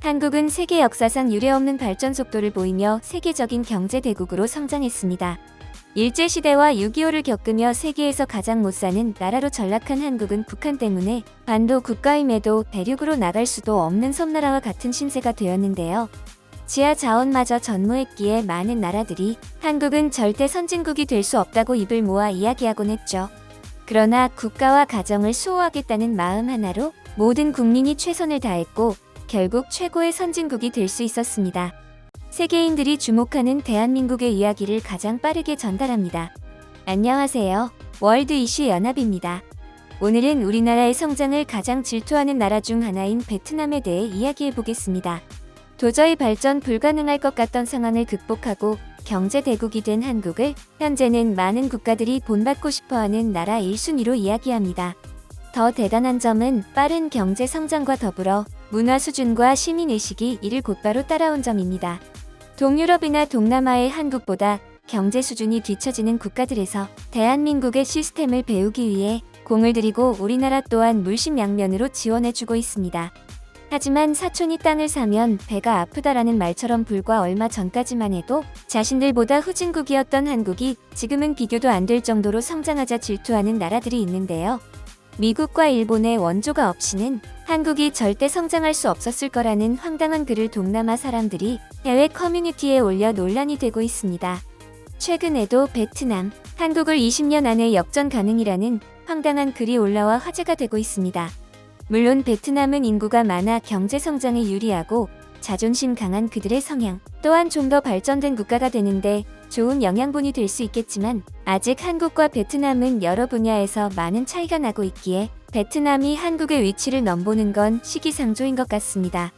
한국은 세계 역사상 유례없는 발전 속도를 보이며 세계적인 경제 대국으로 성장했습니다. 일제시대와 6.25를 겪으며 세계에서 가장 못 사는 나라로 전락한 한국은 북한 때문에 반도 국가임에도 대륙으로 나갈 수도 없는 섬나라와 같은 신세가 되었는데요. 지하 자원마저 전무했기에 많은 나라들이 한국은 절대 선진국이 될 수 없다고 입을 모아 이야기하곤 했죠. 그러나 국가와 가정을 수호하겠다는 마음 하나로 모든 국민이 최선을 다했고 결국 최고의 선진국이 될 수 있었습니다. 세계인들이 주목하는 대한민국의 이야기를 가장 빠르게 전달합니다. 안녕하세요. 월드 이슈 연합입니다. 오늘은 우리나라의 성장을 가장 질투하는 나라 중 하나인 베트남에 대해 이야기해 보겠습니다. 도저히 발전 불가능할 것 같던 상황을 극복하고 경제 대국이 된 한국을 현재는 많은 국가들이 본받고 싶어하는 나라 1순위로 이야기합니다. 더 대단한 점은 빠른 경제 성장과 더불어 문화 수준과 시민의식이 이를 곧바로 따라온 점입니다. 동유럽이나 동남아의 한국보다 경제 수준이 뒤처지는 국가들에서 대한민국의 시스템을 배우기 위해 공을 들이고 우리나라 또한 물심양면으로 지원해주고 있습니다. 하지만 사촌이 땅을 사면 배가 아프다라는 말처럼 불과 얼마 전까지만 해도 자신들보다 후진국이었던 한국이 지금은 비교도 안 될 정도로 성장하자 질투하는 나라들이 있는데요. 미국과 일본의 원조가 없이는 한국이 절대 성장할 수 없었을 거라는 황당한 글을 동남아 사람들이 해외 커뮤니티에 올려 논란이 되고 있습니다. 최근에도 베트남, 한국을 20년 안에 역전 가능이라는 황당한 글이 올라와 화제가 되고 있습니다. 물론 베트남은 인구가 많아 경제 성장에 유리하고 자존심 강한 그들의 성향 또한 좀 더 발전된 국가가 되는데 좋은 영양분이 될 수 있겠지만 아직 한국과 베트남은 여러 분야에서 많은 차이가 나고 있기에 베트남이 한국의 위치를 넘보는 건 시기상조인 것 같습니다.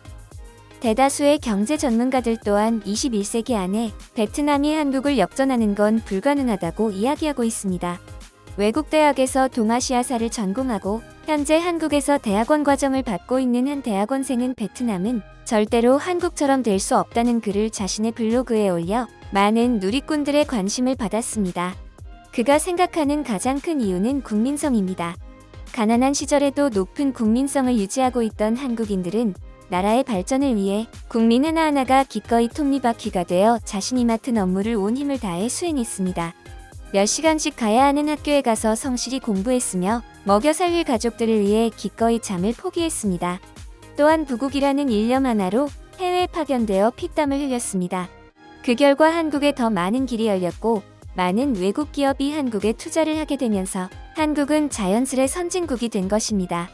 대다수의 경제 전문가들 또한 21세기 안에 베트남이 한국을 역전하는 건 불가능하다고 이야기하고 있습니다. 외국 대학에서 동아시아사를 전공하고 현재 한국에서 대학원 과정을 받고 있는 한 대학원생은 베트남은 절대로 한국처럼 될 수 없다는 글을 자신의 블로그에 올려 많은 누리꾼들의 관심을 받았습니다. 그가 생각하는 가장 큰 이유는 국민성입니다. 가난한 시절에도 높은 국민성을 유지하고 있던 한국인들은 나라의 발전을 위해 국민 하나하나가 기꺼이 톱니바퀴가 되어 자신이 맡은 업무를 온 힘을 다해 수행했습니다. 몇 시간씩 가야 하는 학교에 가서 성실히 공부했으며 먹여 살릴 가족들을 위해 기꺼이 잠을 포기했습니다. 또한 부국이라는 일념 하나로 해외에 파견되어 피땀을 흘렸습니다. 그 결과 한국에 더 많은 길이 열렸고 많은 외국 기업이 한국에 투자를 하게 되면서 한국은 자연스레 선진국이 된 것입니다.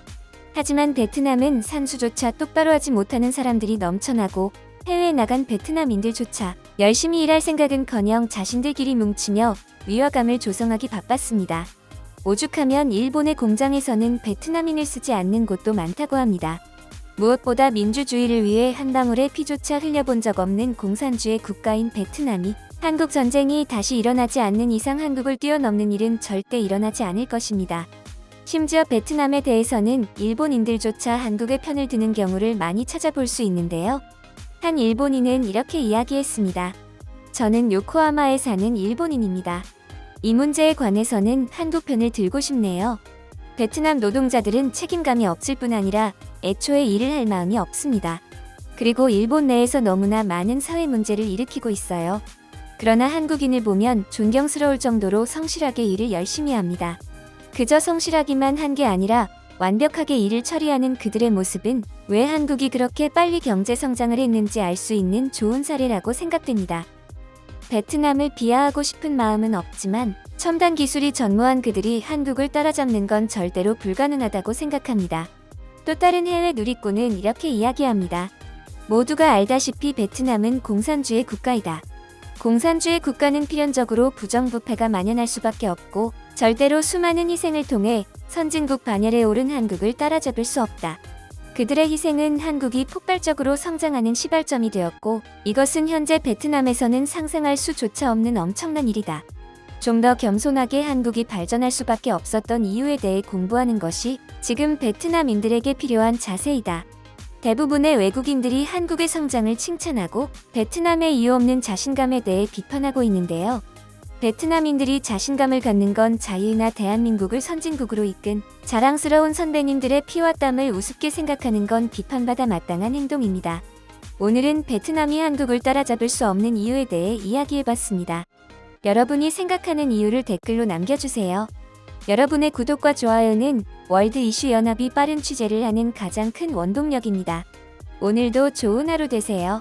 하지만 베트남은 산수조차 똑바로 하지 못하는 사람들이 넘쳐나고 해외에 나간 베트남인들조차 열심히 일할 생각은커녕 자신들끼리 뭉치며 위화감을 조성하기 바빴습니다. 오죽하면 일본의 공장에서는 베트남인을 쓰지 않는 곳도 많다고 합니다. 무엇보다 민주주의를 위해 한 방울의 피조차 흘려본 적 없는 공산주의 국가인 베트남이 한국 전쟁이 다시 일어나지 않는 이상 한국을 뛰어넘는 일은 절대 일어나지 않을 것입니다. 심지어 베트남에 대해서는 일본인들조차 한국의 편을 드는 경우를 많이 찾아볼 수 있는데요. 한 일본인은 이렇게 이야기했습니다. 저는 요코하마에 사는 일본인입니다. 이 문제에 관해서는 한국 편을 들고 싶네요. 베트남 노동자들은 책임감이 없을 뿐 아니라 애초에 일을 할 마음이 없습니다. 그리고 일본 내에서 너무나 많은 사회 문제를 일으키고 있어요. 그러나 한국인을 보면 존경스러울 정도로 성실하게 일을 열심히 합니다. 그저 성실하기만 한 게 아니라 완벽하게 일을 처리하는 그들의 모습은 왜 한국이 그렇게 빨리 경제 성장을 했는지 알 수 있는 좋은 사례라고 생각됩니다. 베트남을 비하하고 싶은 마음은 없지만 첨단 기술이 전무한 그들이 한국을 따라잡는 건 절대로 불가능하다고 생각합니다. 또 다른 해외 누리꾼은 이렇게 이야기합니다. 모두가 알다시피 베트남은 공산주의 국가이다. 공산주의 국가는 필연적으로 부정부패가 만연할 수밖에 없고 절대로 수많은 희생을 통해 선진국 반열에 오른 한국을 따라잡을 수 없다. 그들의 희생은 한국이 폭발적으로 성장하는 시발점이 되었고 이것은 현재 베트남에서는 상상할 수조차 없는 엄청난 일이다. 좀 더 겸손하게 한국이 발전할 수밖에 없었던 이유에 대해 공부하는 것이 지금 베트남인들에게 필요한 자세이다. 대부분의 외국인들이 한국의 성장을 칭찬하고 베트남의 이유 없는 자신감에 대해 비판하고 있는데요. 베트남인들이 자신감을 갖는 건 자유나 대한민국을 선진국으로 이끈 자랑스러운 선배님들의 피와 땀을 우습게 생각하는 건 비판받아 마땅한 행동입니다. 오늘은 베트남이 한국을 따라잡을 수 없는 이유에 대해 이야기해봤습니다. 여러분이 생각하는 이유를 댓글로 남겨주세요. 여러분의 구독과 좋아요는 월드 이슈 연합이 빠른 취재를 하는 가장 큰 원동력입니다. 오늘도 좋은 하루 되세요.